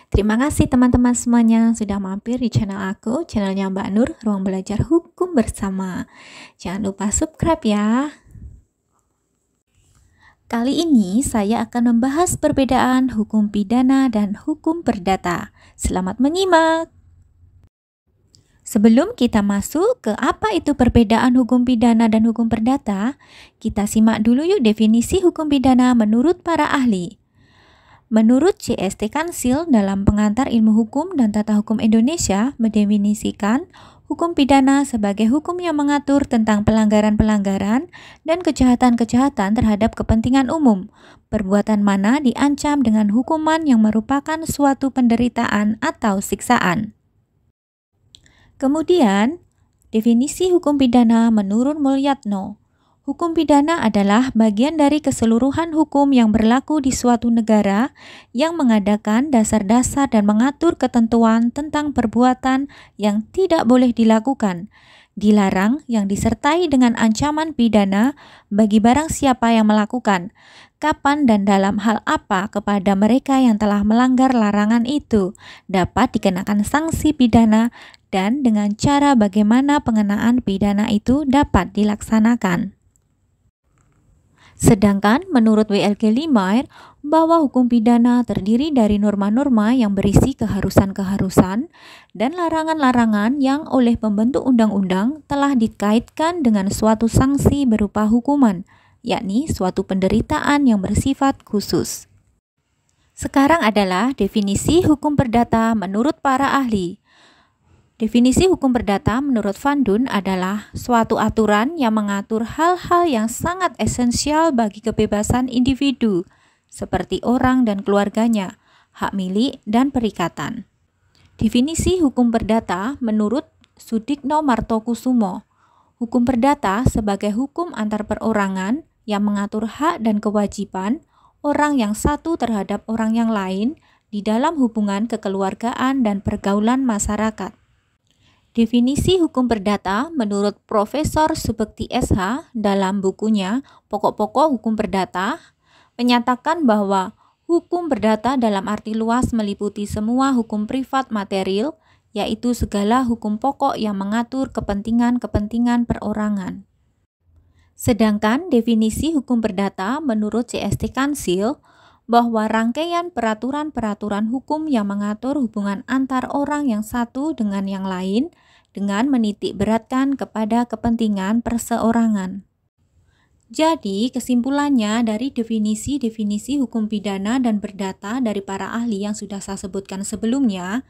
Terima kasih teman-teman semuanya sudah mampir di channel aku, channelnya Mbak Nur, Ruang Belajar Hukum Bersama. Jangan lupa subscribe ya. Kali ini saya akan membahas perbedaan hukum pidana dan hukum perdata. Selamat menyimak. Sebelum kita masuk ke apa itu perbedaan hukum pidana dan hukum perdata, kita simak dulu yuk definisi hukum pidana menurut para ahli. Menurut CST Kansil dalam Pengantar Ilmu Hukum dan Tata Hukum Indonesia mendefinisikan hukum pidana sebagai hukum yang mengatur tentang pelanggaran-pelanggaran dan kejahatan-kejahatan terhadap kepentingan umum, perbuatan mana diancam dengan hukuman yang merupakan suatu penderitaan atau siksaan. Kemudian, definisi hukum pidana menurut Mulyatno. Hukum pidana adalah bagian dari keseluruhan hukum yang berlaku di suatu negara yang mengadakan dasar-dasar dan mengatur ketentuan tentang perbuatan yang tidak boleh dilakukan, dilarang yang disertai dengan ancaman pidana bagi barang siapa yang melakukan, kapan dan dalam hal apa kepada mereka yang telah melanggar larangan itu, dapat dikenakan sanksi pidana dan dengan cara bagaimana pengenaan pidana itu dapat dilaksanakan. Sedangkan menurut WLG Limair, bahwa hukum pidana terdiri dari norma-norma yang berisi keharusan-keharusan dan larangan-larangan yang oleh pembentuk undang-undang telah dikaitkan dengan suatu sanksi berupa hukuman, yakni suatu penderitaan yang bersifat khusus. Sekarang adalah definisi hukum perdata menurut para ahli. Definisi hukum perdata menurut Van Dun adalah suatu aturan yang mengatur hal-hal yang sangat esensial bagi kebebasan individu, seperti orang dan keluarganya, hak milik, dan perikatan. Definisi hukum perdata menurut Sudikno Martokusumo. Hukum perdata sebagai hukum antar perorangan yang mengatur hak dan kewajiban orang yang satu terhadap orang yang lain di dalam hubungan kekeluargaan dan pergaulan masyarakat. Definisi hukum perdata menurut Profesor Subekti SH dalam bukunya Pokok-pokok Hukum Perdata menyatakan bahwa hukum perdata dalam arti luas meliputi semua hukum privat material, yaitu segala hukum pokok yang mengatur kepentingan-kepentingan perorangan. Sedangkan definisi hukum perdata menurut CST Kansil bahwa rangkaian peraturan-peraturan hukum yang mengatur hubungan antar orang yang satu dengan yang lain dengan menitik beratkan kepada kepentingan perseorangan. Jadi, kesimpulannya dari definisi-definisi hukum pidana dan perdata dari para ahli yang sudah saya sebutkan sebelumnya,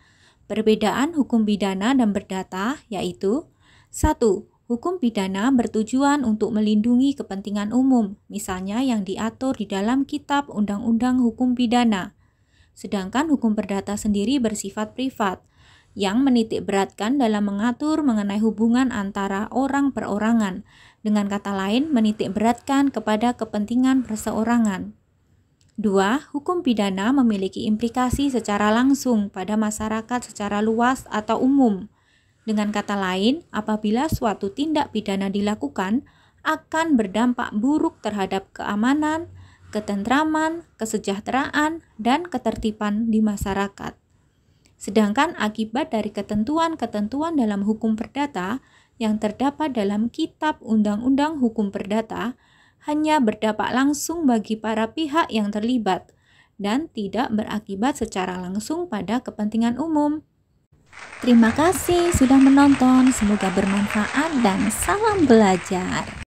perbedaan hukum pidana dan perdata yaitu 1. Hukum pidana bertujuan untuk melindungi kepentingan umum, misalnya yang diatur di dalam Kitab Undang-Undang Hukum Pidana. Sedangkan hukum perdata sendiri bersifat privat, yang menitik beratkan dalam mengatur mengenai hubungan antara orang perorangan, dengan kata lain menitik beratkan kepada kepentingan perseorangan. 2. Hukum pidana memiliki implikasi secara langsung pada masyarakat secara luas atau umum. Dengan kata lain, apabila suatu tindak pidana dilakukan, akan berdampak buruk terhadap keamanan, ketentraman, kesejahteraan, dan ketertiban di masyarakat. Sedangkan akibat dari ketentuan-ketentuan dalam hukum perdata yang terdapat dalam Kitab Undang-Undang Hukum Perdata hanya berdampak langsung bagi para pihak yang terlibat dan tidak berakibat secara langsung pada kepentingan umum. Terima kasih sudah menonton, semoga bermanfaat dan salam belajar.